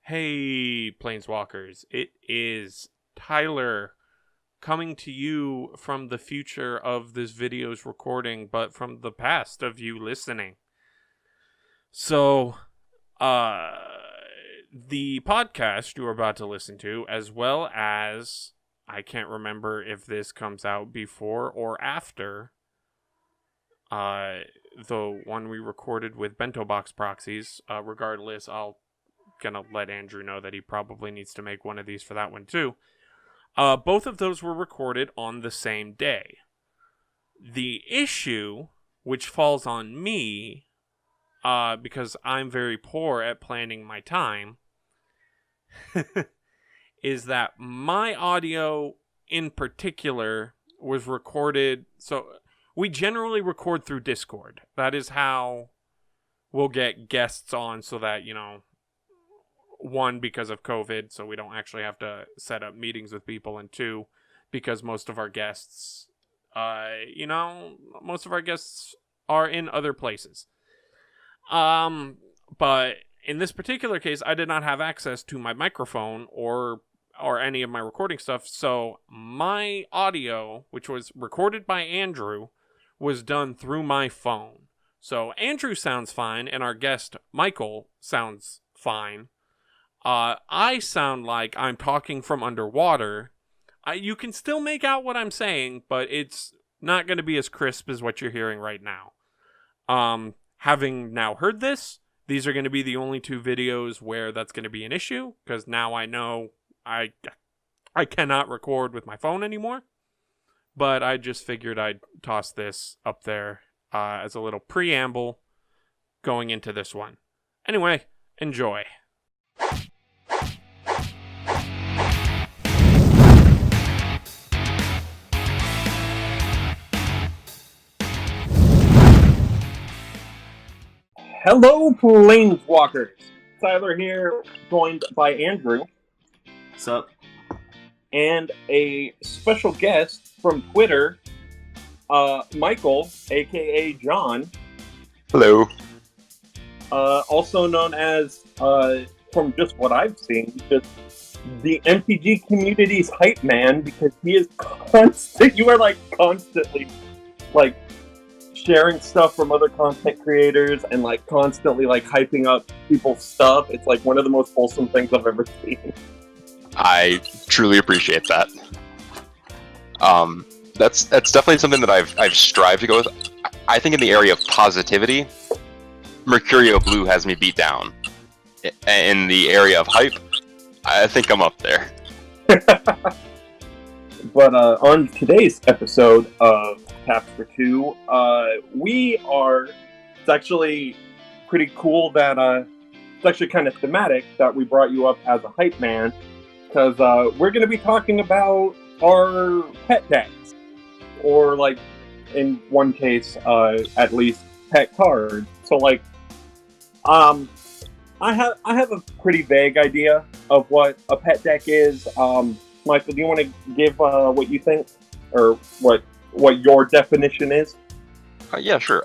Hey, Planeswalkers. It is Tyler coming to you from the future of this video's recording, but from the past of you listening. So, the podcast you're about to listen to, as well as, I can't remember if this comes out before or after, the one we recorded with Bento Box Proxies. Regardless, I'll gonna let Andrew know that he probably needs to make one of these for that one too. Both of those were recorded on the same day. The issue, which falls on me, because I'm very poor at planning my time, is that my audio in particular was recorded. So we generally record through Discord. That is how we'll get guests on, so that, one, because of COVID, so we don't actually have to set up meetings with people, and two, because most of our guests, are in other places. But in this particular case, I did not have access to my microphone or any of my recording stuff, so my audio, which was recorded by Andrew, was done through my phone. So Andrew sounds fine, and our guest, Michael, sounds fine. I sound like I'm talking from underwater. You can still make out what I'm saying, but it's not going to be as crisp as what you're hearing right now. Having now heard this, these are going to be the only two videos where that's going to be an issue, because now I know I cannot record with my phone anymore. But I just figured I'd toss this up there as a little preamble going into this one. Anyway, enjoy. Hello, Planeswalkers! Tyler here, joined by Andrew. What's up? And a special guest from Twitter, Michael, aka John. Hello. Also known as, from just what I've seen, just the MtG Community's hypeman, because he is you are constantly, sharing stuff from other content creators and constantly hyping up people's stuff. It's one of the most wholesome things I've ever seen. I truly appreciate that. That's definitely something that I've strived to go with. I think in the area of positivity, Mercurio Blue has me beat down. In the area of hype, I think I'm up there. But on today's episode of Taps for Two, it's actually pretty cool that it's actually kind of thematic that we brought you up as a hype man, because we're going to be talking about our pet decks, or in one case, at least pet cards. So I have a pretty vague idea of what a pet deck is. Michael, do you want to give what you think, or what your definition is? Yeah, sure.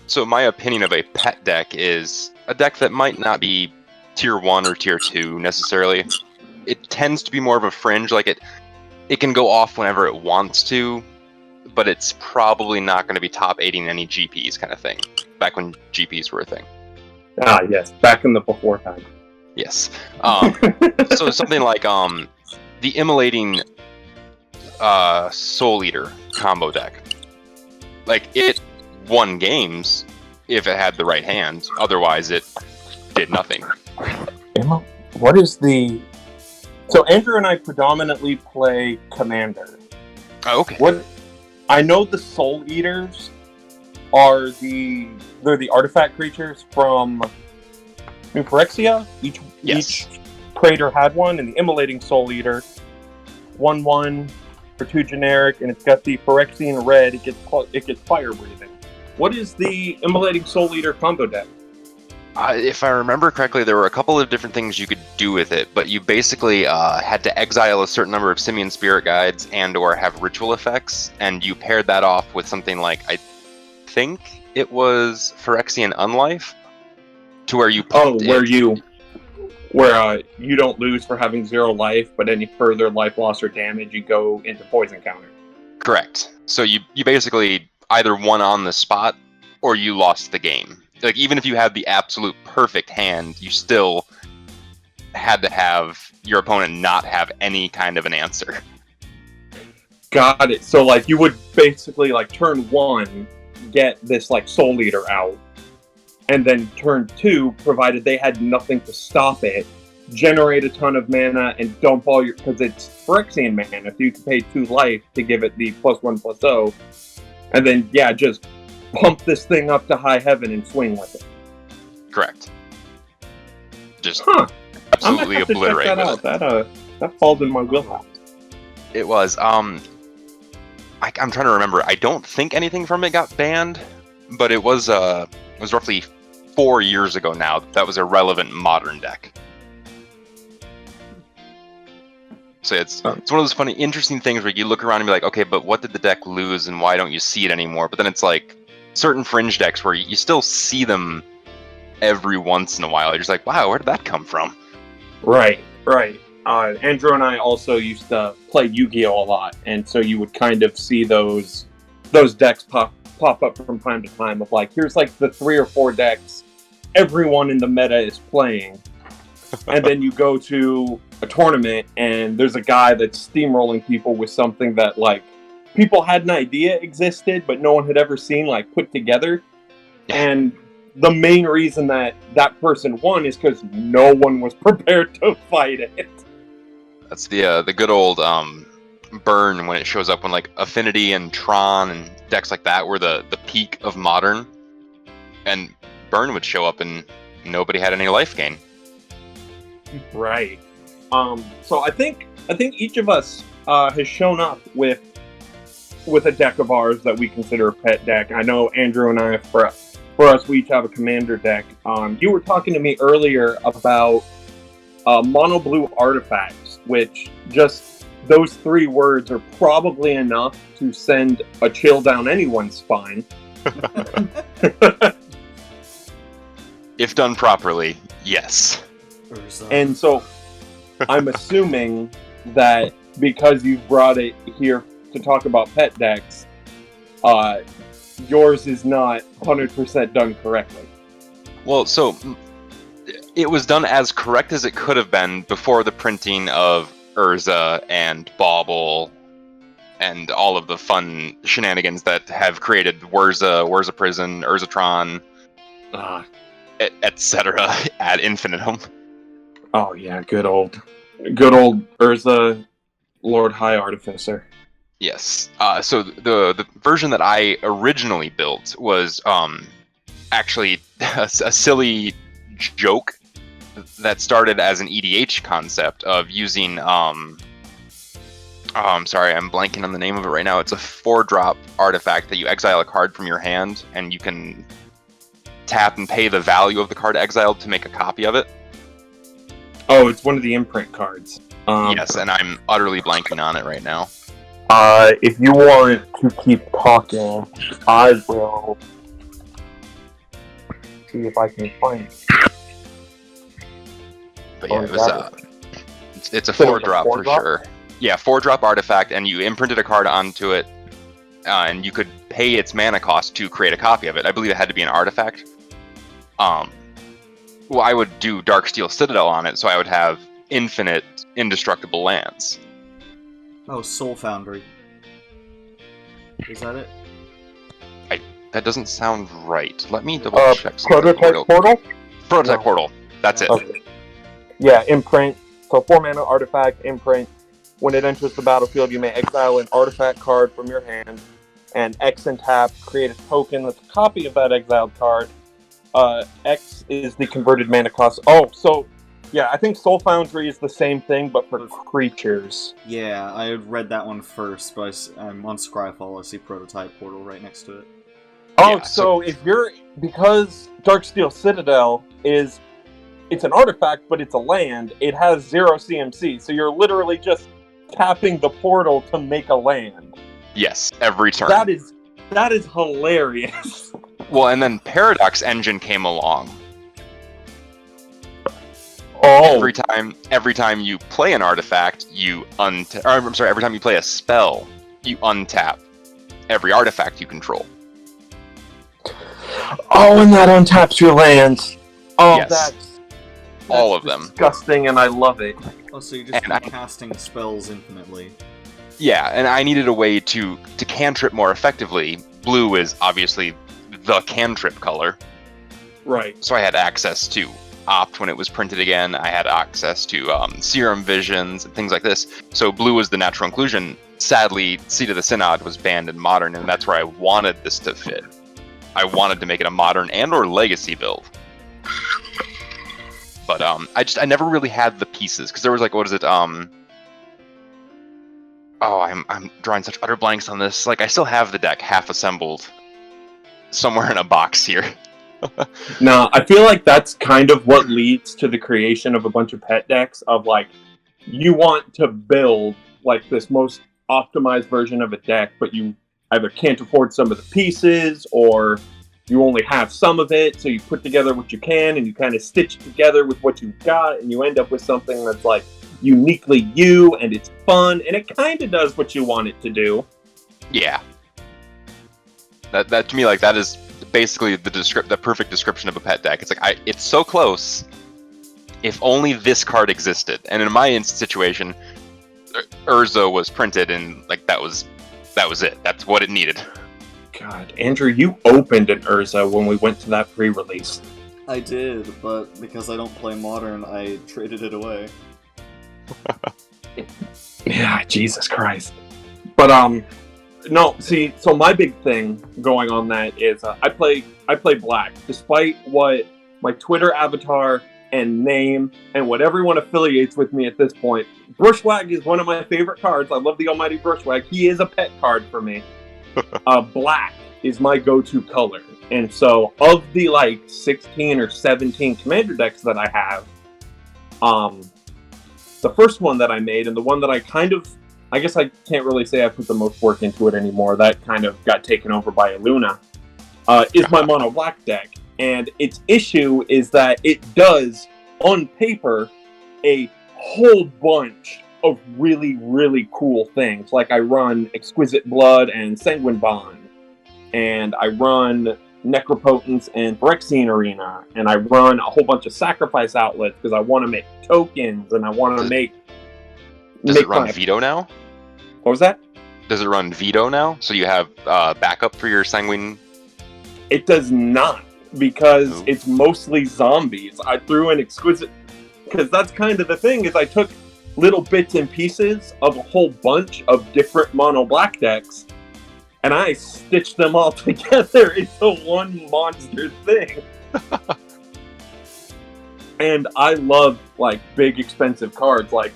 So my opinion of a pet deck is a deck that might not be tier 1 or tier 2 necessarily. It tends to be more of a fringe. It can go off whenever it wants to, but it's probably not going to be top 8ing any GPs kind of thing. Back when GPs were a thing. Ah, yes. Back in the before time. Yes. So something like the Immolating Soul Eater combo deck. It won games if it had the right hand. Otherwise, it did nothing. What is the... So Andrew and I predominantly play Commander. Oh, okay. I know the Soul Eaters are the artifact creatures from Phyrexia. Each Praetor had one, and the Immolating Soul Eater, 1/1 for 2 generic, and it's got the Phyrexian red. It gets fire breathing. What is the Immolating Soul Eater combo deck? If I remember correctly, there were a couple of different things you could do with it, but you basically had to exile a certain number of Simian Spirit Guides and/or have ritual effects, and you paired that off with something like, I think it was Phyrexian Unlife, to where you pumped where you don't lose for having 0 life, but any further life loss or damage, you go into poison counter. Correct. So you basically either won on the spot or you lost the game. Like, even if you had the absolute perfect hand, you still had to have your opponent not have any kind of an answer. Got it. So, like, you would basically, like, turn 1, get this, like, Soul Eater out, and then turn 2, provided they had nothing to stop it, generate a ton of mana and dump all your... Because it's Phyrexian mana, so you can pay 2 life to give it the +1/+0, and then, yeah, just pump this thing up to high heaven and swing with it. Correct. Just I'm absolutely gonna have to obliterate check with that it. out. That falls in my wheelhouse. It was. I'm trying to remember. I don't think anything from it got banned, but it was roughly 4 years ago now. That was a relevant modern deck. So it's one of those funny, interesting things where you look around and be like, okay, but what did the deck lose, and why don't you see it anymore? But then it's like certain fringe decks where you still see them every once in a while. You're just like, wow, where did that come from? Right. Andrew and I also used to play Yu-Gi-Oh! A lot, and so you would kind of see those decks pop up from time to time of like, here's like the 3 or 4 decks everyone in the meta is playing. And then you go to a tournament and there's a guy that's steamrolling people with something that like people had an idea existed, but no one had ever seen like put together. And the main reason that person won is because no one was prepared to fight it. That's the good old burn when it shows up when like Affinity and Tron and decks like that were the peak of modern, and burn would show up and nobody had any life gain. Right. So I think each of us has shown up with a deck of ours that we consider a pet deck. I know Andrew and I, for us, we each have a commander deck. You were talking to me earlier about mono blue artifacts, which just those 3 words are probably enough to send a chill down anyone's spine. If done properly, yes. And so I'm assuming that because you've brought it here to talk about pet decks, yours is not 100% done correctly. Well, so it was done as correct as it could have been before the printing of Urza and Bauble and all of the fun shenanigans that have created Wurza Prison, Urzatron, etc. ad infinitum. Oh yeah, good old Urza, Lord High Artificer. Yes. So the version that I originally built was actually a silly joke that started as an EDH concept of using I'm sorry, I'm blanking on the name of it right now. It's a 4-drop artifact that you exile a card from your hand, and you can tap and pay the value of the card exiled to make a copy of it. Oh, it's one of the imprint cards. Yes, and I'm utterly blanking on it right now. If you want to keep talking, I will see if I can find it. But yeah, it was it's a 4-drop for sure. Yeah, 4-drop artifact, and you imprinted a card onto it, and you could pay its mana cost to create a copy of it. I believe it had to be an artifact. Well, I would do Darksteel Citadel on it, so I would have infinite, indestructible lands. Oh, Soul Foundry. Is that it? That doesn't sound right. Let me double check. Prototype Portal? Prototype Portal. That's it. Okay. Yeah, imprint. So 4-mana artifact, imprint. When it enters the battlefield, you may exile an artifact card from your hand, and X and tap, create a token that's a copy of that exiled card. X is the converted mana cost. Oh, so, yeah, I think Soul Foundry is the same thing, but for creatures. Yeah, I read that one first, but I'm on Scryfall, I see Prototype Portal right next to it. Oh, Yeah, so if you're... Because Darksteel Citadel is... It's an artifact, but it's a land. It has 0 CMC, so you're literally just tapping the portal to make a land. Yes, every turn. That is hilarious. Well, and then Paradox Engine came along. Oh, every time you play an artifact, every time you play a spell, you untap every artifact you control. oh, and that untaps your lands. Oh, Yes. that's All of them. disgusting, and I love it. Oh, so you just And keep casting spells infinitely. Yeah, and I needed a way to cantrip more effectively. Blue is obviously the cantrip color, Right. so I had access to Opt when it was printed again. I had access to Serum Visions and things like this. So blue was the natural inclusion. Sadly, Seat of the Synod was banned in Modern, and that's where I wanted this to fit. I wanted to make it a Modern and/or Legacy build. But I never really had the pieces because there was like, what is it? Oh, I'm drawing such utter blanks on this. Like, I still have the deck half assembled somewhere in a box here. No, I feel like that's kind of what leads to the creation of a bunch of pet decks of like, you want to build like this most optimized version of a deck, but you either can't afford some of the pieces or you only have some of it, so you put together what you can and you kind of stitch it together with what you've got and you end up with something that's like uniquely you and it's fun and it kind of does what you want it to do. Yeah. That to me, like, that is basically the perfect description of a pet deck. It's like, it's so close. If only this card existed. And in my situation, Urza was printed, and like that was it. That's what it needed. God, Andrew, you opened an Urza when we went to that pre-release. I did, but because I don't play Modern, I traded it away. Yeah, Jesus Christ. But no, see, so my big thing going on that is I play black, despite what my Twitter avatar and name and what everyone affiliates with me at this point. Brushwag is one of my favorite cards. I love the almighty Brushwag. He is a pet card for me. Black is my go-to color. And so of the like 16 or 17 commander decks that I have, the first one that I made and the one that I guess I can't really say I put the most work into it anymore. That kind of got taken over by Aluna. Is my mono black deck. And its issue is that it does, on paper, a whole bunch of really, really cool things. Like I run Exquisite Blood and Sanguine Bond. And I run Necropotence and Phyrexian Arena. And I run a whole bunch of sacrifice outlets because I want to make tokens and I want to make... Does it run Veto now? What was that? Does it run Veto now? So you have backup for your Sanguine? It does not, because it's mostly zombies. I threw an Exquisite... Because that's kind of the thing, is I took little bits and pieces of a whole bunch of different mono black decks, and I stitched them all together into one monster thing. And I love, like, big expensive cards, like,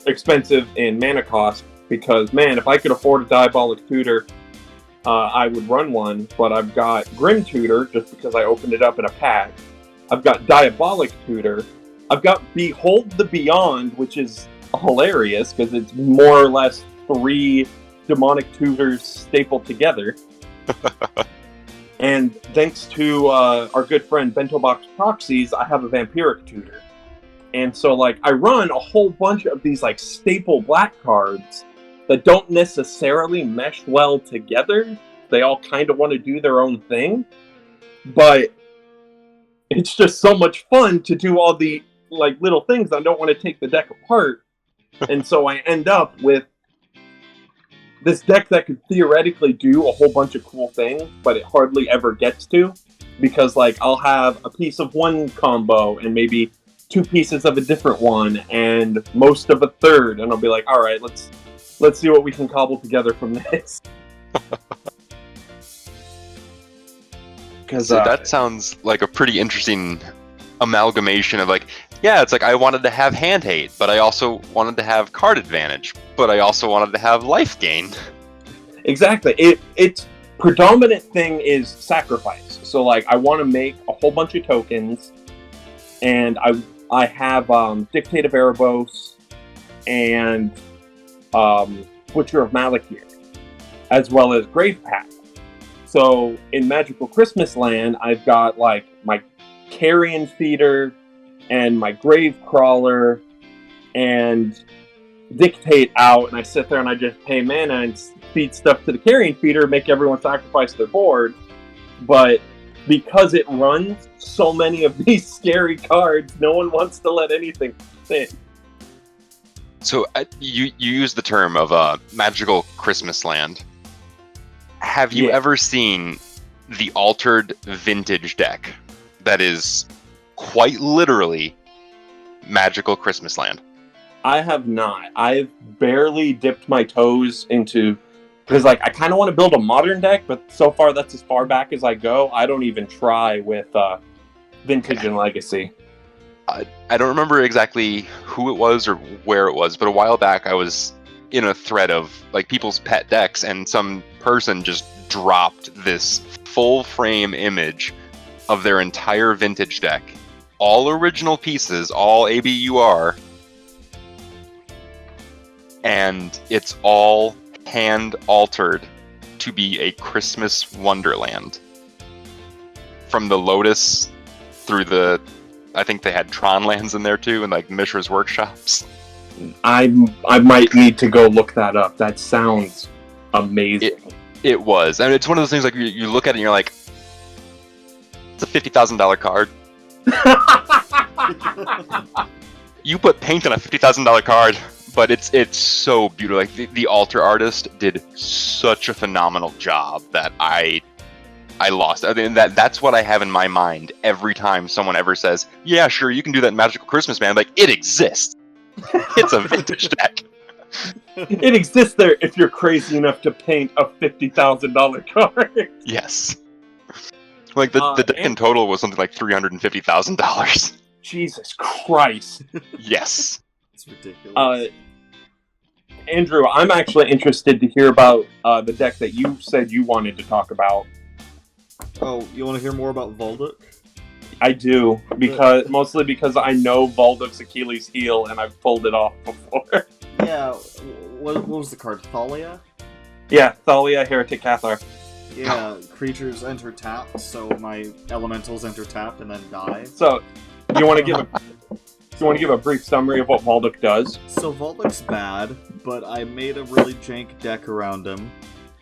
expensive in mana cost, because, man, if I could afford a Diabolic Tutor, I would run one, but I've got Grim Tutor, just because I opened it up in a pack. I've got Diabolic Tutor. I've got Behold the Beyond, which is hilarious, because it's more or less 3 demonic tutors stapled together. And thanks to our good friend Bento Box Proxies, I have a Vampiric Tutor. And so, like, I run a whole bunch of these, like, staple black cards that don't necessarily mesh well together. They all kind of want to do their own thing. But it's just so much fun to do all the, like, little things. I don't want to take the deck apart. And so I end up with this deck that could theoretically do a whole bunch of cool things, but it hardly ever gets to. Because, like, I'll have a piece of one combo and maybe 2 pieces of a different one and most of a third. And I'll be like, all right, let's see what we can cobble together from this. So that sounds like a pretty interesting amalgamation of, like, yeah, it's like I wanted to have hand hate, but I also wanted to have card advantage, but I also wanted to have life gain. Exactly. Its predominant thing is sacrifice. So, like, I want to make a whole bunch of tokens, and I have Dictate of Erebos and Butcher of Malakir, as well as Grave Pact. So in Magical Christmas Land, I've got, like, my Carrion Feeder, and my Grave Crawler, and Dictate out, and I sit there and I just pay mana and feed stuff to the Carrion Feeder, make everyone sacrifice their board. But because it runs so many of these scary cards, no one wants to let anything sit. So you use the term of magical Christmas land. Have you ever seen the altered vintage deck that is quite literally magical Christmas land? I have not. I've barely dipped my toes into, because like I kind of want to build a modern deck, but so far that's as far back as I go. I don't even try with vintage and legacy. I don't remember exactly who it was or where it was, but a while back I was in a thread of like people's pet decks, and some person just dropped this full frame image of their entire vintage deck, all original pieces, all ABUR, and it's all hand altered to be a Christmas wonderland. From the Lotus through the, I think they had Tron lands in there too, and like Mishra's Workshops. I might need to go look that up. That sounds amazing. It was. I mean, it's one of those things like you look at it and you're like, it's a $50,000 card. You put paint on a $50,000 card, but it's so beautiful. Like the altar artist did such a phenomenal job that I lost. I mean, that's what I have in my mind every time someone ever says, "Yeah, sure, you can do that magical Christmas man." Like, it exists. It's a vintage deck. It exists there if you're crazy enough to paint a $50,000 card. Yes. Like the deck in total was something like $350,000. Jesus Christ. Yes. It's ridiculous. Andrew, I'm actually interested to hear about the deck that you said you wanted to talk about. Oh, you want to hear more about Volduk? I do, mostly because I know Volduk's Achilles heel, and I've pulled it off before. Yeah, what was the card? Thalia? Yeah, Thalia, Heretic Cathar. Yeah, creatures enter tapped, so my elementals enter tapped and then die. So, you want to give a brief summary of what Volduk does? So Volduk's bad, but I made a really jank deck around him.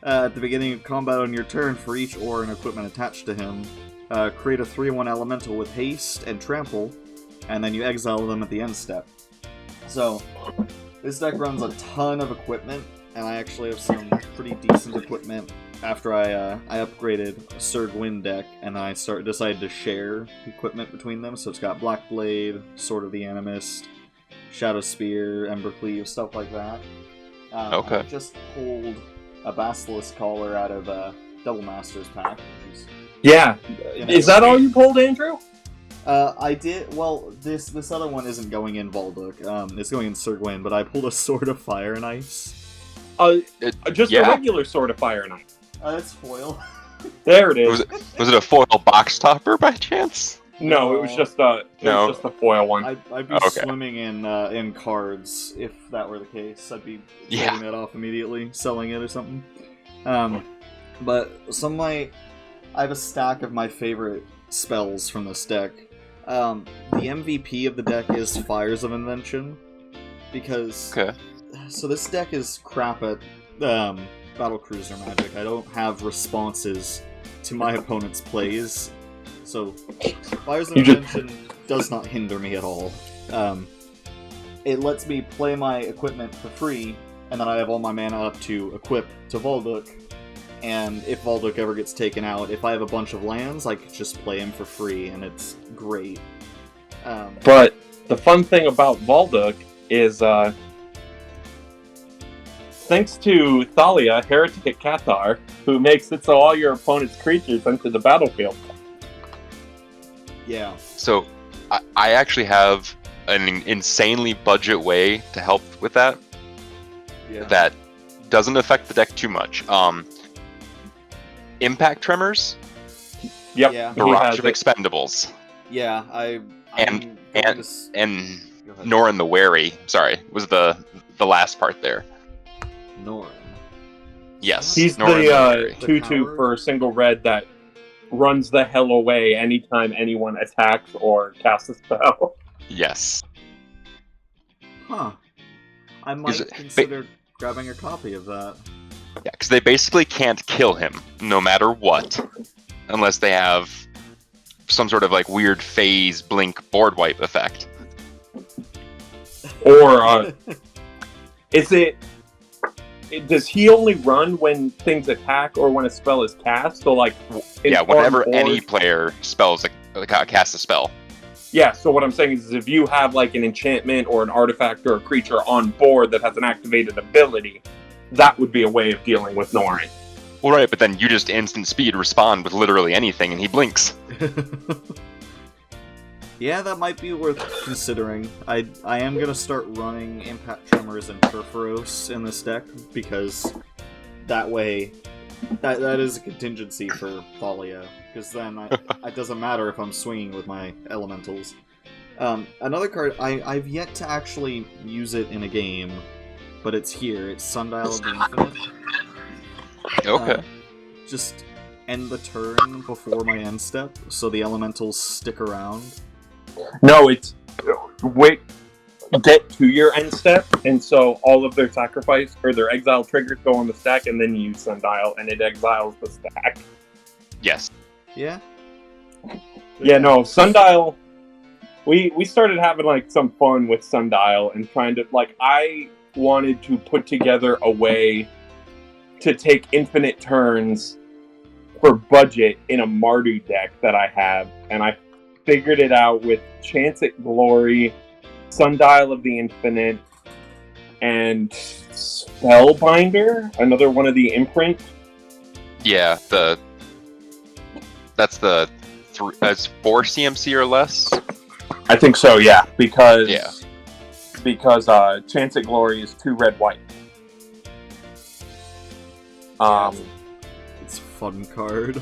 At the beginning of combat on your turn, for each ore and equipment attached to him, create a 3/1 elemental with haste and trample, and then you exile them at the end step. So, this deck runs a ton of equipment, and I actually have some pretty decent equipment after I upgraded a Surg Wind deck, and I decided to share equipment between them. So it's got Black Blade, Sword of the Animist, Shadow Spear, Ember Cleave, stuff like that. Okay. I just pulled a Basilisk Collar out of Double Masters pack. Which is, Yeah. Is that all you pulled, Andrew? I did. Well, this other one isn't going in Volduk. It's going in Surg Wind, but I pulled a Sword of Fire and Ice. Just a regular Sword of Fire and Ice. It's foil. There it is. Was it a foil box topper by chance? No, it was just a foil one. I'd be swimming in cards if that were the case. I'd be trading that off immediately, selling it or something. But I have a stack of my favorite spells from this deck. The MVP of the deck is Fires of Invention, because so this deck is crap at Battlecruiser magic. I don't have responses to my opponent's plays, so Fires of Invention does not hinder me at all. It lets me play my equipment for free, and then I have all my mana up to equip to Volduk. And if Volduk ever gets taken out, if I have a bunch of lands, I could just play him for free, and it's great. But the fun thing about Volduk is, thanks to Thalia, Heretic Cathar, who makes it so all your opponent's creatures enter the battlefield. Yeah. So, I actually have an insanely budget way to help with that. Yeah. That doesn't affect the deck too much. Impact Tremors. Yep. Yeah. Barrage of Expendables. Yeah, and Norin the Wary. Sorry, was the last part there. Norin. Yes. He's Norin the 2/2 for a single red that runs the hell away anytime anyone attacks or casts a spell. Yes. Huh. I might consider grabbing a copy of that. Yeah, because they basically can't kill him, no matter what, unless they have some sort of like weird phase blink board wipe effect. Or does he only run when things attack or when a spell is cast? So like, Yeah, whenever any player casts a spell. Yeah, so what I'm saying is if you have like an enchantment or an artifact or a creature on board that has an activated ability, that would be a way of dealing with Norin. Well, right, but then you just instant speed respond with literally anything and he blinks. Yeah, that might be worth considering. I am going to start running Impact Tremors and Perforos in this deck, because that way, that is a contingency for Thalia, because then it doesn't matter if I'm swinging with my elementals. Another card, I've yet to actually use it in a game, but it's here. It's Sundial of the Infinite. Okay. Just end the turn before my end step, so the elementals stick around. No, it's get to your end step, and so all of their sacrifice or their exile triggers go on the stack, and then you use Sundial, and it exiles the stack. Yes. Yeah? Yeah, no, Sundial... We started having, like, some fun with Sundial, and trying to... Like, I wanted to put together a way to take infinite turns for budget in a Mardu deck that I have, and I figured it out with Chance at Glory, Sundial of the Infinite, and Spellbinder, another one of the imprint. Yeah, that's 4 CMC or less. I think so, yeah, because Chance at Glory is 2 red-white. It's a fun card.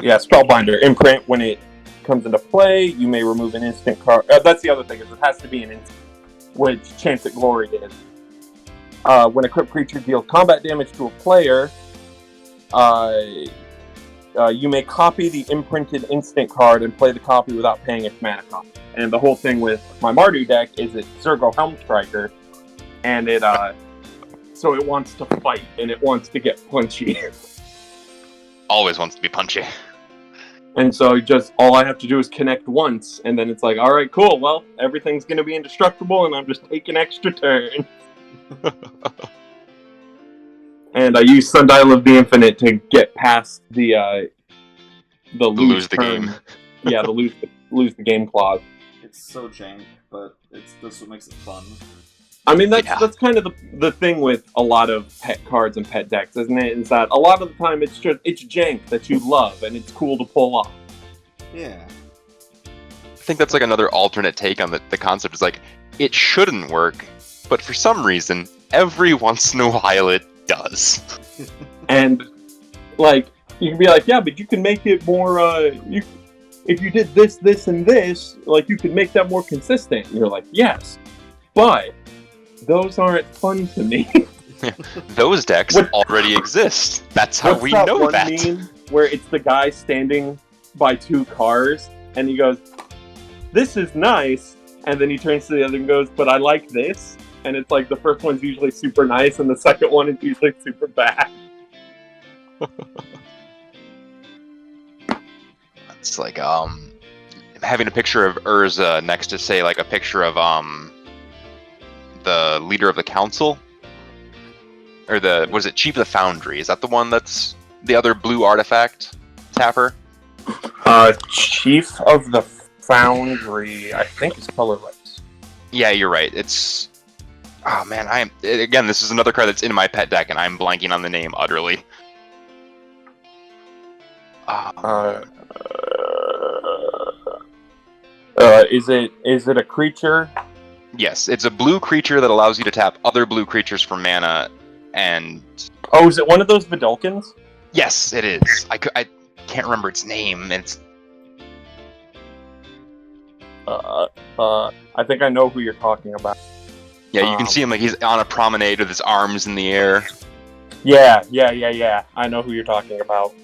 Yeah, Spellbinder, imprint, when it comes into play, you may remove an instant card. That's the other thing, is it has to be an instant, which Chance at Glory is. When a equipped creature deals combat damage to a player, you may copy the imprinted instant card and play the copy without paying its mana cost. And the whole thing with my Mardu deck is it's Zergo Helmstriker, and it so it wants to fight and it wants to get punchy. Always wants to be punchy. And so all I have to do is connect once, and then it's like, all right, cool. Well, everything's going to be indestructible, and I'm just taking extra turn. And I use Sundial of the Infinite to get past the lose the turn. game. Yeah, the lose the game clause. It's so jank, but that's what makes it fun. I mean, that's kind of the thing with a lot of pet cards and pet decks, isn't it? Is that a lot of the time it's jank that you love, and it's cool to pull off. Yeah. I think that's like another alternate take on the concept. Is like, it shouldn't work, but for some reason, every once in a while it does. And, like, you can be like, yeah, but you can make it more, if you did this, this, and this, like, you could make that more consistent. And you're like, yes, but those aren't fun to me. Those decks already exist. That's how we know that. Meme where it's the guy standing by 2 cars, and he goes, this is nice, and then he turns to the other and goes, but I like this. And it's like the first one's usually super nice, and the second one is usually super bad. It's like having a picture of Urza next to, say, like a picture of the leader of the council, or was it Chief of the Foundry? Is that the one that's the other blue artifact tapper? Chief of the Foundry, I think is colorless. Yeah, you're right. It's... Oh man, again, this is another card that's in my pet deck, and I'm blanking on the name utterly. Is it a creature? Yes, it's a blue creature that allows you to tap other blue creatures for mana, and... Oh, is it one of those Vidalkins? Yes, it is. I can't remember its name. It's... I think I know who you're talking about. Yeah, you can see him like he's on a promenade with his arms in the air. Yeah. I know who you're talking about.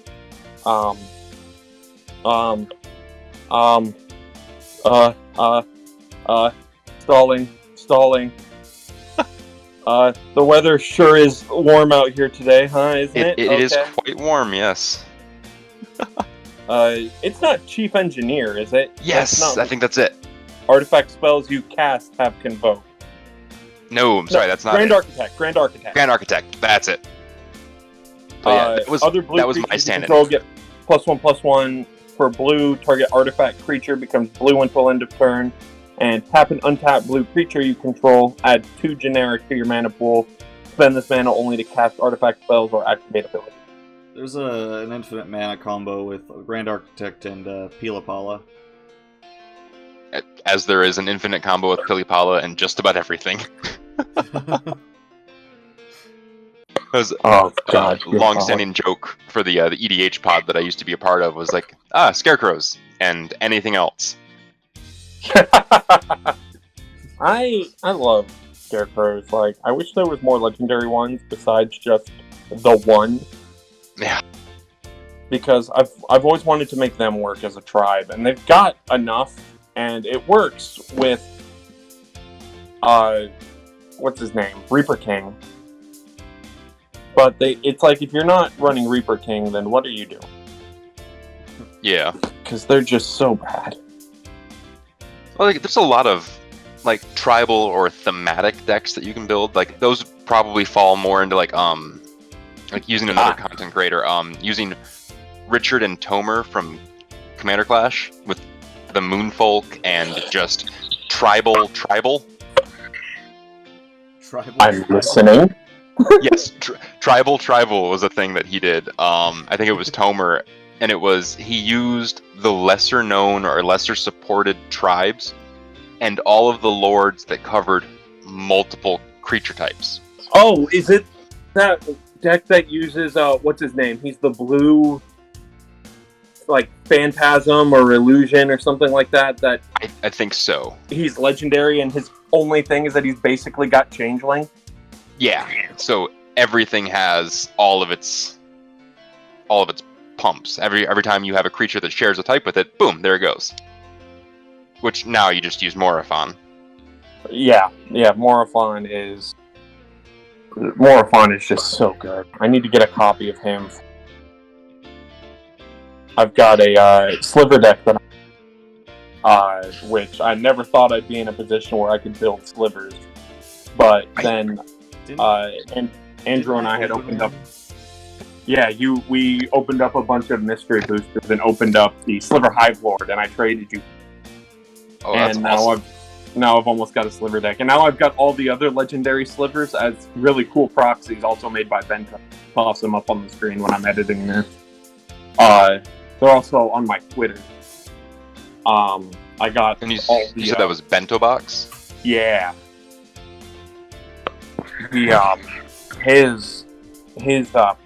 Stalling. The weather sure is warm out here today, huh? Isn't it? It is quite warm, yes. It's not Chief Engineer, is it? Yes, I think that's it. Artifact spells you cast have convoke. No, I'm sorry, that's not Grand it. Architect. Grand Architect, that's it. Oh, yeah, that was my stand-in. Control get +1/+1 for blue. Target artifact creature becomes blue until end of turn. And tap an untapped blue creature you control. Add 2 generic to your mana pool. Spend this mana only to cast artifact spells or activate abilities. There's an infinite mana combo with Grand Architect and Pilapala. As there is an infinite combo with Pilipala and just about everything. Long-standing joke for the EDH pod that I used to be a part of was like, scarecrows and anything else. I love scarecrows. Like, I wish there was more legendary ones besides just the one. Yeah. Because I've always wanted to make them work as a tribe, and they've got enough, and it works with what's his name? Reaper King. But it's like, if you're not running Reaper King, then what are you doing? Yeah. Because they're just so bad. Well, like, there's a lot of like tribal or thematic decks that you can build. Like, those probably fall more into like using another content creator, using Richard and Tomer from Commander Clash with the Moonfolk and just tribal. I'm listening. Yes, tribal was a thing that he did. I think it was Tomer, and he used the lesser known or lesser supported tribes and all of the lords that covered multiple creature types. Oh, is it that deck that uses what's his name? He's the blue, like, Phantasm or Illusion or something like that. That I think so. He's legendary, and his only thing is that he's basically got Changeling. Yeah. So everything has all of its pumps. Every time you have a creature that shares a type with it, boom, there it goes. Which now you just use Morophon. Yeah, Morophon is just so good. I need to get a copy of him. I've got a sliver deck that which I never thought I'd be in a position where I could build slivers. But then and Andrew and I had opened up. Yeah, we opened up a bunch of mystery boosters and opened up the Sliver Hive Lord, and I traded you. Oh, that's awesome. Now I've almost got a sliver deck, and now I've got all the other legendary slivers as really cool proxies, also made by Benta. Toss them up on the screen when I'm editing this. They're also on my Twitter. I got and you said that was Bento Box? Yeah. His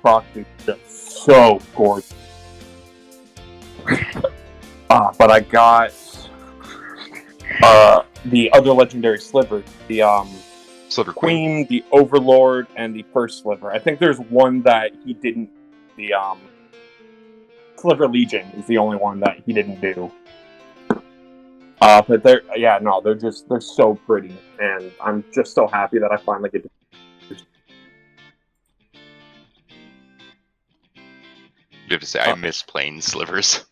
proxy is just so gorgeous. But I got the other legendary slivers, the Sliver Queen, the Overlord, and the first sliver. I think there's one that he didn't. The Sliver Legion is the only one that he didn't do. But they're so pretty, and I'm just so happy that I finally get to. You have to say, I miss playing slivers.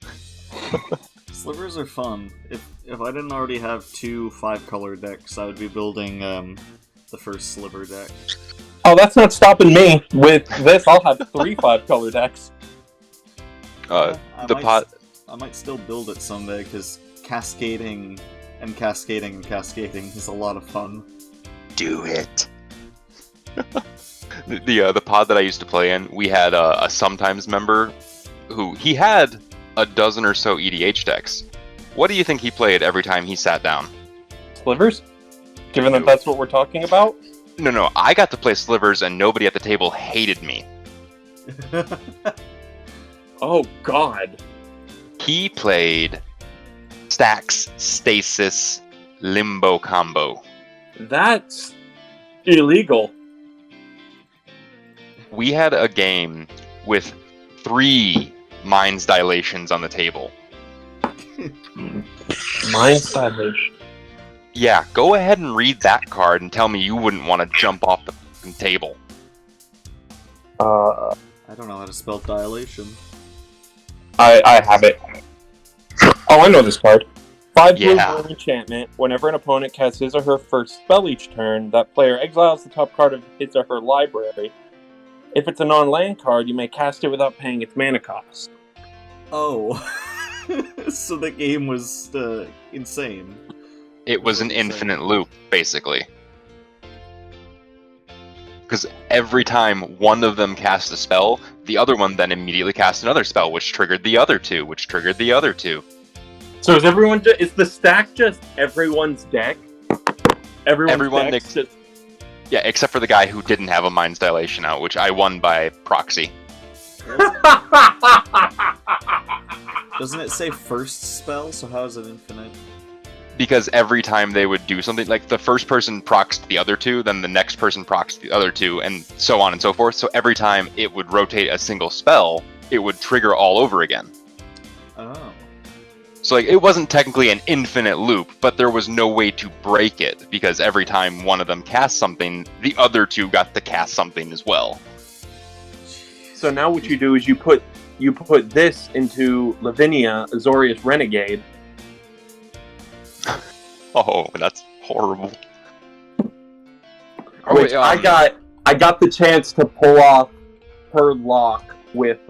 Slivers are fun. If I didn't already have 2 5-color decks, I would be building the first sliver deck. Oh, that's not stopping me. With this, I'll have 3 5-color decks. I might still build it someday, because cascading is a lot of fun. Do it. The pod that I used to play in, we had a sometimes member who he had a dozen or so EDH decks. What do you think he played every time he sat down? Slivers? Given that that's what we're talking about? No, I got to play slivers and nobody at the table hated me. Oh, God. He played Stax, Stasis, Limbo combo. That's illegal. We had a game with 3 Mind's Dilations on the table. Mind's Dilation. Yeah, go ahead and read that card and tell me you wouldn't want to jump off the fucking table. I don't know how to spell dilation. I have it. Oh, I know this card. 5 blue Yeah. for an enchantment. Whenever an opponent casts his or her first spell each turn, that player exiles the top card of his or her library. If it's a non-land card, you may cast it without paying its mana cost. Oh. So the game was insane. It was an infinite loop, basically. Because every time one of them cast a spell, the other one then immediately cast another spell, which triggered the other two, which triggered the other two. So is everyone? Is the stack just everyone's deck? Everyone deck's ex- Yeah, except for the guy who didn't have a Mind's Dilation out, which I won by proxy. Doesn't it say first spell? So how is it infinite? Because every time they would do something, like the first person proxed the other two, then the next person proxed the other two, and so on and so forth. So every time it would rotate a single spell, it would trigger all over again. Oh. So like, it wasn't technically an infinite loop, but there was no way to break it, because every time one of them cast something, the other two got to cast something as well. So now what you do is you put this into Lavinia, Azorius Renegade. Oh, that's horrible. Which I got the chance to pull off her lock with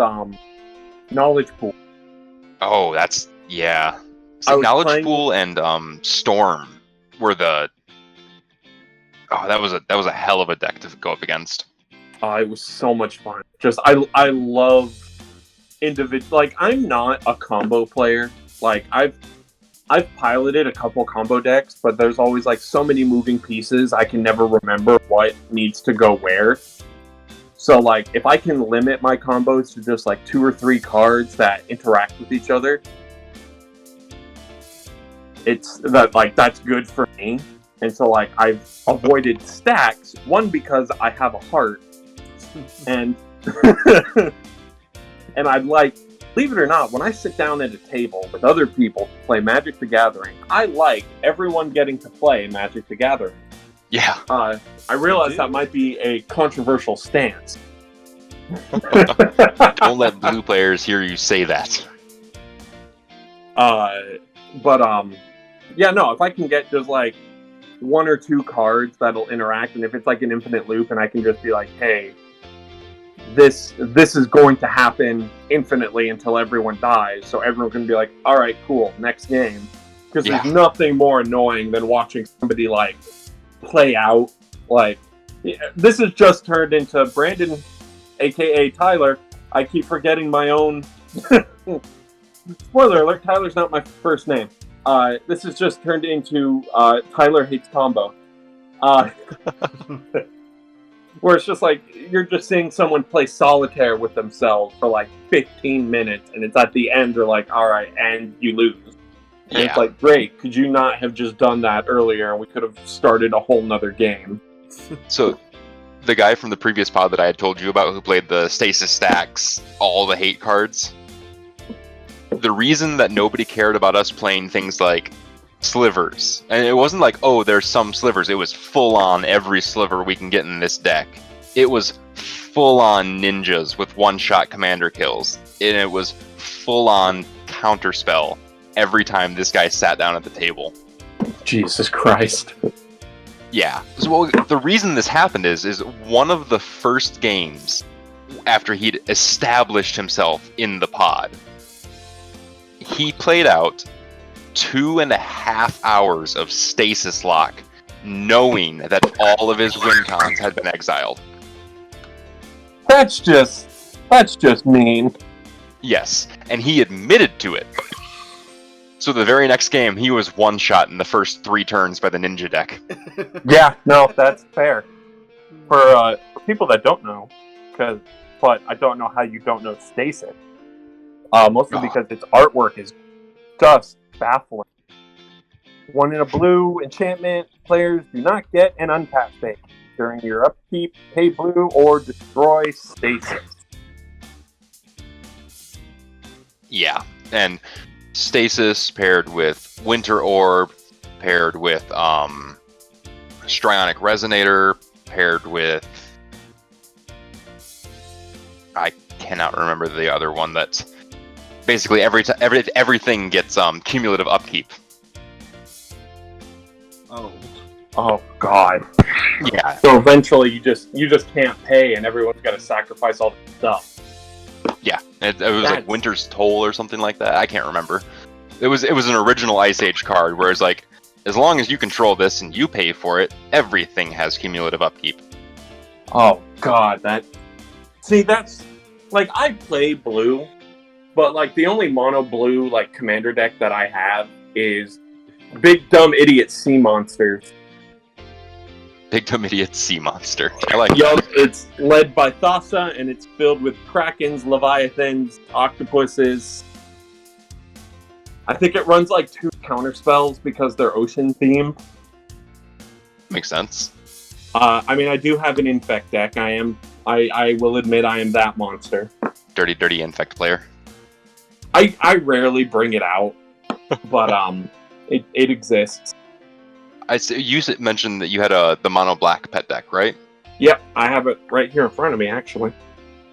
Knowledge Pool. Oh, that's, yeah. I So was Knowledge playing- Pool and Storm were the... Oh, that was a hell of a deck to go up against. It was so much fun. Just I love individual. Like, I'm not a combo player. Like, I've piloted a couple combo decks, but there's always like so many moving pieces. I can never remember what needs to go where. So like, if I can limit my combos to just like 2 or 3 cards that interact with each other, that's good for me. And so like, I've avoided stacks. One, because I have a heart, and and I'd like, believe it or not, when I sit down at a table with other people to play Magic the Gathering, I like everyone getting to play Magic the Gathering. Yeah. I realize that might be a controversial stance. Don't let blue players hear you say that. Yeah, no, if I can get just like 1 or 2 cards that'll interact, and if it's like an infinite loop and I can just be like, hey, this is going to happen infinitely until everyone dies, so everyone can be like, all right, cool, next game. Because there's nothing more annoying than watching somebody like play out. Like, this has just turned into Brandon, aka Tyler. I keep forgetting my own. Spoiler alert: Tyler's not my first name. This has just turned into Tyler hates combo. Where it's just like, you're just seeing someone play solitaire with themselves for like 15 minutes, and it's at the end, they're like, alright, and you lose. And it's like, great, could you not have just done that earlier, and we could have started a whole nother game? So, the guy from the previous pod that I had told you about who played the Stasis Stacks, all the hate cards, the reason that nobody cared about us playing things like slivers, and it wasn't like, oh, there's some slivers, it was full on every sliver we can get in this deck. It was full on ninjas with 1-shot commander kills, and it was full on counterspell every time this guy sat down at the table. Jesus Christ. Yeah. So the reason this happened is one of the first games after he'd established himself in the pod, he played out 2.5 hours of stasis lock, knowing that all of his win cons had been exiled. That's just mean. Yes, and he admitted to it. So the very next game, he was 1-shot in the first 3 turns by the ninja deck. Yeah, no, that's fair. For people that don't know, but I don't know how you don't know Stasis. Mostly because its artwork is just baffling. 1 in a blue enchantment, players do not get an untap phase. During your upkeep, pay blue or destroy Stasis. Yeah, and Stasis paired with Winter Orb, paired with Strionic Resonator, paired with... I cannot remember the other one that's... Basically, everything gets cumulative upkeep. Oh God. Yeah. So eventually, you just can't pay, and everyone's got to sacrifice all the stuff. Yeah, it was like Winter's Toll or something like that. I can't remember. It was an original Ice Age card, where it's like, as long as you control this and you pay for it, everything has cumulative upkeep. Oh God, that's like, I play blue, but like the only mono blue like commander deck that I have is Big Dumb Idiot Sea Monsters. Big Dumb Idiot Sea Monster. I like Yup, that. it's led by Thassa, and it's filled with Krakens, Leviathans, Octopuses. I think it runs like 2 counter spells because they're ocean themed. Makes sense. I mean, I do have an Infect deck. I will admit I am that monster. Dirty Infect player. I rarely bring it out, but it exists. You mentioned that you had the mono black pet deck, right? Yep, I have it right here in front of me, actually.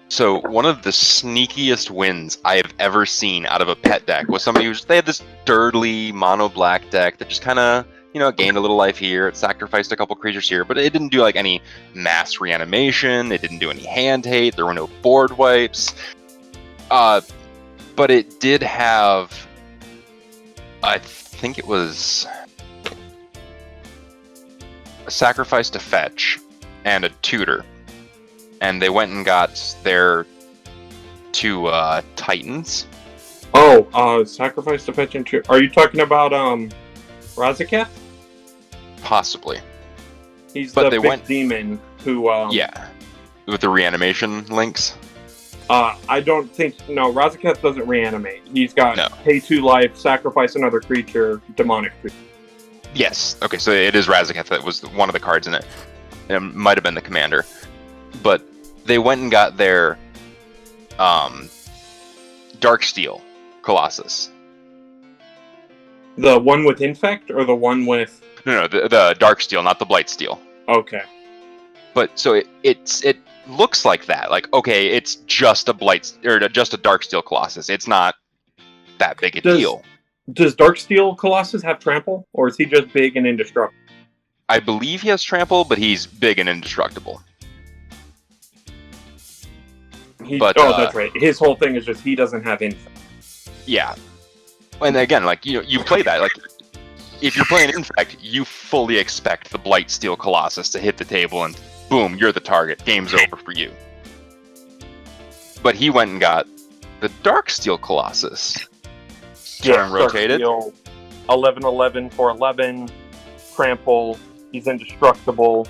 So one of the sneakiest wins I have ever seen out of a pet deck was somebody they had this dirtly mono black deck that just kind of, gained a little life here. It sacrificed a couple creatures here, but it didn't do like any mass reanimation. It didn't do any hand hate. There were no board wipes. But it did have, I think it was a sacrifice to fetch and a tutor. And they went and got their 2 Titans. Oh, sacrifice to fetch and tutor. Are you talking about Razaketh? Possibly. He's but the they big demon who... Yeah, with the reanimation links. I don't think... No, Razaketh doesn't reanimate. He's got pay 2 life, sacrifice another creature, demonic creature. Yes. Okay, so it is Razaketh that was one of the cards in it. It might have been the commander. But they went and got their Darksteel Colossus. The one with Infect, or the one with... No, the Darksteel, not the Blightsteel. Okay. But so it looks like that. Like, okay, it's just a just a Darksteel Colossus. It's not that big a deal. Does Darksteel Colossus have trample, or is he just big and indestructible? I believe he has trample, but he's big and indestructible. That's right. His whole thing is just he doesn't have Infect. Yeah. And again, like, you play that, like, if you're playing Infect, you fully expect the Blightsteel Colossus to hit the table and boom, you're the target. Game's over for you. But he went and got the Darksteel Colossus. Turn rotated. 11/11 for 11. Trample. He's indestructible.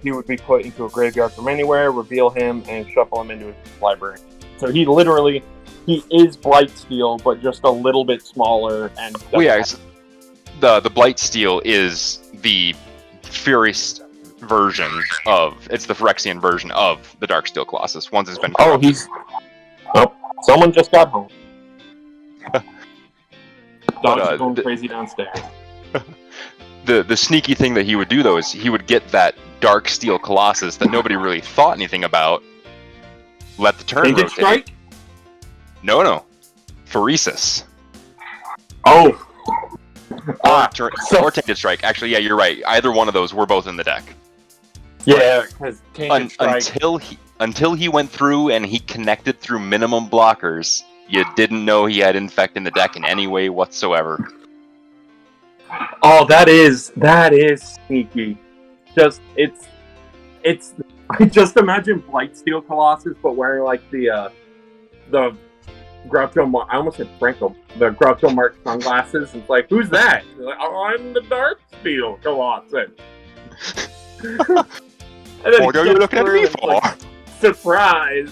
He would be put into a graveyard from anywhere, reveal him, and shuffle him into his library. So he is Blightsteel, but just a little bit smaller. And the Blightsteel is the Furious version it's the Phyrexian version of the Darksteel Colossus. Once it's been corrupted. Someone just got home. Dog's going crazy downstairs. The sneaky thing that he would do, though, is he would get that Darksteel Colossus that nobody really thought anything about, let the turn rotate. Strike? No. Phyresis. Oh. Or Tainted Strike. Actually, yeah, you're right. Either one of those were both in the deck. Yeah, because Tainted Strike... Until he went through and he connected through minimum blockers, you didn't know he had Infect in the deck in any way whatsoever. Oh, that is sneaky. I just imagine Blightsteel Colossus, but wearing like the Groucho Marx. I almost said Franco. The Groucho Marx sunglasses. It's like, who's that? He's like, oh, I'm the Darksteel Colossus. What are you looking at me for? Like, surprise!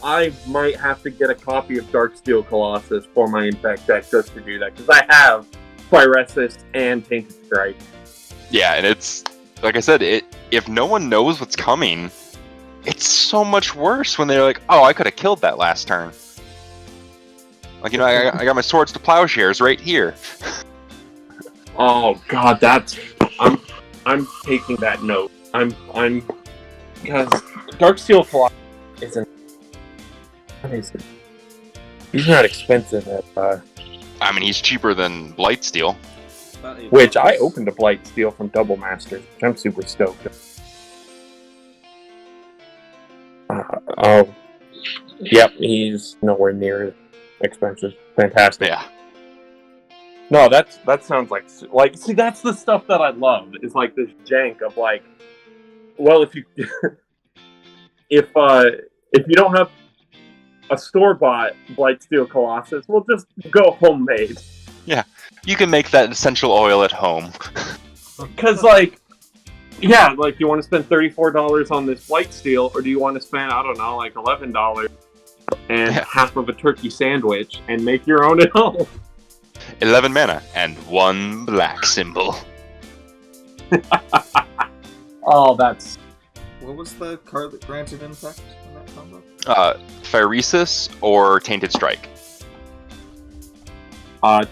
I might have to get a copy of Darksteel Colossus for my Infect deck just to do that, because I have Phyresis and Tainted Strike. Yeah, and it's, like I said, if no one knows what's coming, it's so much worse when they're like, oh, I could have killed that last turn. Like, I got my swords to plowshares right here. Oh God, I'm taking that note. I'm because Darksteel Colossus isn't. What is it? He's not expensive at. I mean, he's cheaper than Blightsteel. Which I opened a Blightsteel from Double Masters, which I'm super stoked. Yep, he's nowhere near expensive. Fantastic. Yeah. No, that sounds like see, that's the stuff that I love. Is like this jank of like, well, if you if you don't have a store-bought Blightsteel Colossus, we'll just go homemade. Yeah, you can make that essential oil at home. Because like, yeah, like you want to spend $34 on this Blightsteel, or do you want to spend, I don't know, like $11 and half of a turkey sandwich and make your own at home? 11 mana and 1 black symbol. Oh, that's... What was the card that granted impact in that combo? Phyresis or Tainted Strike?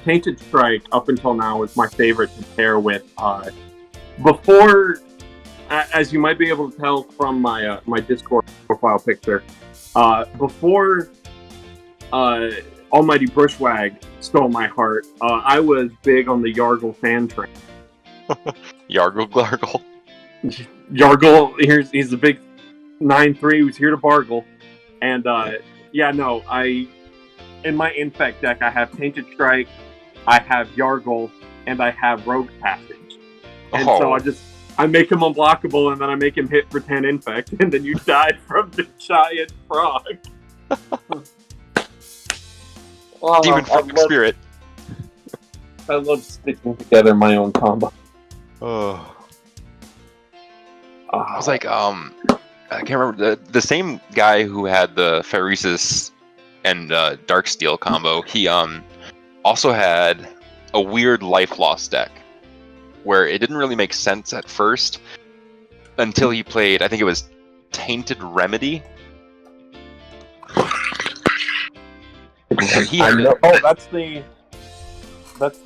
Tainted Strike, up until now, is my favorite to pair with. Before, as you might be able to tell from my my Discord profile picture, before Almighty Brushwag stole my heart, I was big on the Yargle fan train. Yargle Glargle. Yargle, he's a big 9/3 who's here to bargle. And, in my Infect deck, I have Tainted Strike, I have Yargle, and I have Rogue Passage. And so I make him unblockable, and then I make him hit for 10 Infect, and then you die from the giant frog. Demon Frog Spirit. I love sticking together my own combo. Oh. I was like, I can't remember, the same guy who had the Phyresis and Darksteel combo, he also had a weird Life Loss deck where it didn't really make sense at first until he played, I think it was Tainted Remedy. And I know. Oh, that's the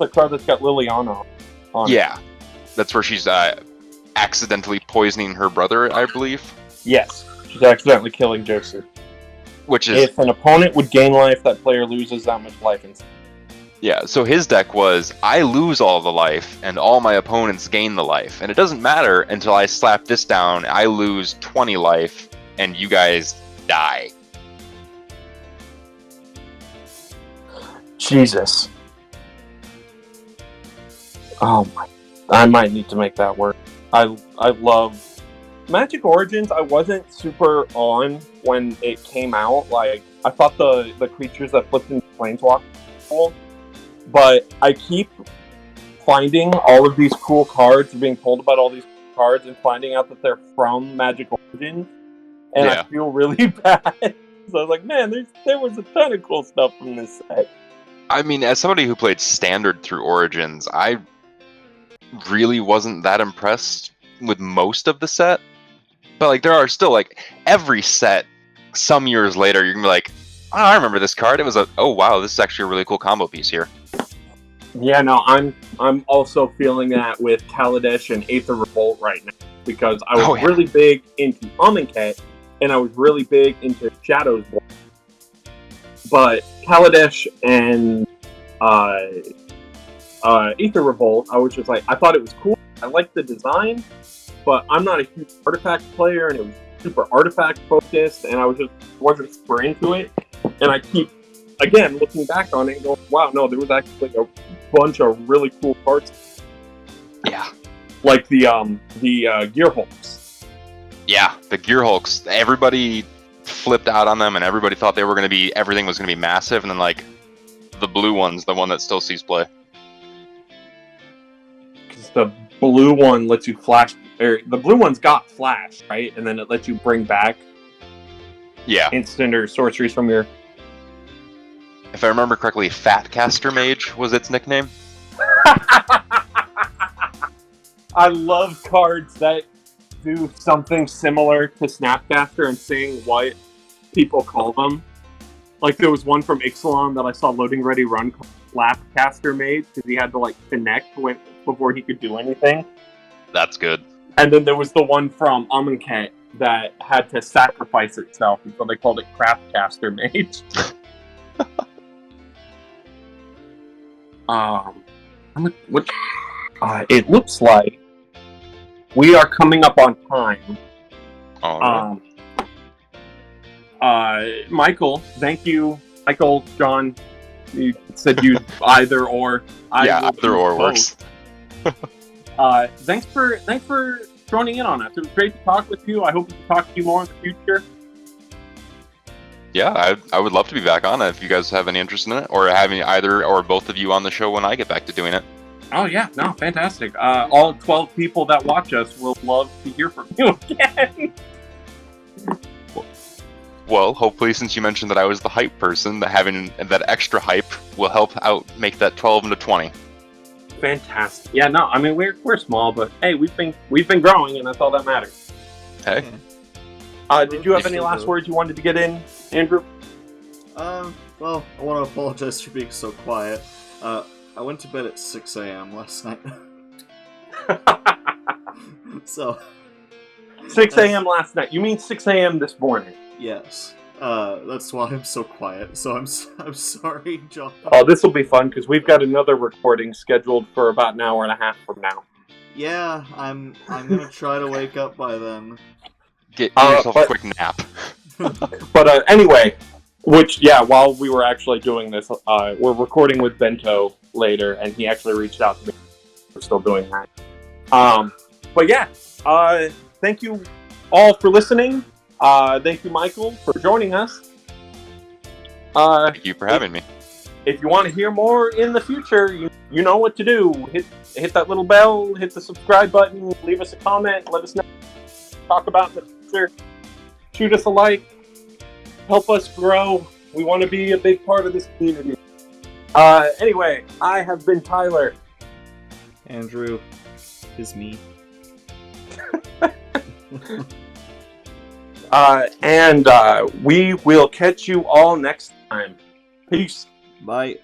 card that's got Liliana on it. Yeah, that's where she's accidentally poisoning her brother, I believe. Yes, she's accidentally killing Joseph. Which is, if an opponent would gain life, that player loses that much life instead. Yeah, so his deck was, I lose all the life, and all my opponents gain the life. And it doesn't matter until I slap this down, I lose 20 life, and you guys die. Jesus. Oh my... I might need to make that work. I love... Magic Origins, I wasn't super on when it came out. Like, I thought the creatures that flipped into Planeswalker were cool. But I keep finding all of these cool cards, being told about all these cards, and finding out that they're from Magic Origins. And I feel really bad. So I was like, man, there was a ton of cool stuff from this set. I mean, as somebody who played Standard through Origins, I really wasn't that impressed with most of the set. But, like, there are still, like, every set, some years later, you're going to be like, oh, I remember this card. It was oh, wow, this is actually a really cool combo piece here. Yeah, no, I'm also feeling that with Kaladesh and Aether Revolt right now. Because I was really big into Amonkhet, and I was really big into Shadow's War. But Kaladesh and Aether Revolt, I was just like, I thought it was cool. I liked the design, but I'm not a huge artifact player, and it was super artifact focused, and I wasn't super into it. And I keep, again, looking back on it and going, wow, no, there was actually a bunch of really cool parts. Yeah. Like the Gearhulks. Yeah, the Gearhulks. Everybody flipped out on them, and everybody thought they were going to be, everything was going to be massive, and then, like, the blue one's the one that still sees play. Because the blue one lets you flash, or the blue one's got flash, right? And then it lets you bring back instant or sorceries from your... If I remember correctly, Fatcaster Mage was its nickname. I love cards that do something similar to Snapcaster and seeing what people call them. Like there was one from Ixalan that I saw loading ready run called Slapcaster made because he had to like connect before he could do anything. That's good. And then there was the one from Amonkhet that had to sacrifice itself, and so they called it Craftcaster Mage. It looks like we are coming up on time. All right. Michael, thank you. Michael, John, you said you either or. Either or works. Thanks for joining in on us. It was great to talk with you. I hope we can talk to you more in the future. Yeah, I would love to be back on it if you guys have any interest in it, or having either or both of you on the show when I get back to doing it. Oh yeah, no, fantastic. All 12 people that watch us will love to hear from you again. Well, hopefully, since you mentioned that I was the hype person, that having that extra hype will help out make that 12 into 20. Fantastic. Yeah, no, I mean we're small, but hey, we've been growing, and that's all that matters. Hey. Did you have any last words you wanted to get in, Andrew? Well, I want to apologize for being so quiet. I went to bed at 6 a.m. last night. So 6 a.m. last night. You mean 6 a.m. this morning? Yes. That's why I'm so quiet. So I'm sorry, John. Oh, this will be fun because we've got another recording scheduled for about an hour and a half from now. Yeah, I'm gonna try to wake up by then. Get yourself a quick nap. But anyway, while we were actually doing this, we're recording with Bento later, and he actually reached out to me. We're still doing that. But yeah, thank you all for listening. Thank you, Michael, for joining us. Thank you for having me. If you want to hear more in the future, you know what to do. Hit that little bell, hit the subscribe button, leave us a comment, let us know what to talk about in the future. Shoot us a like, help us grow. We want to be a big part of this community. Anyway, I have been Tyler. Andrew is me. And we will catch you all next time. Peace. Bye.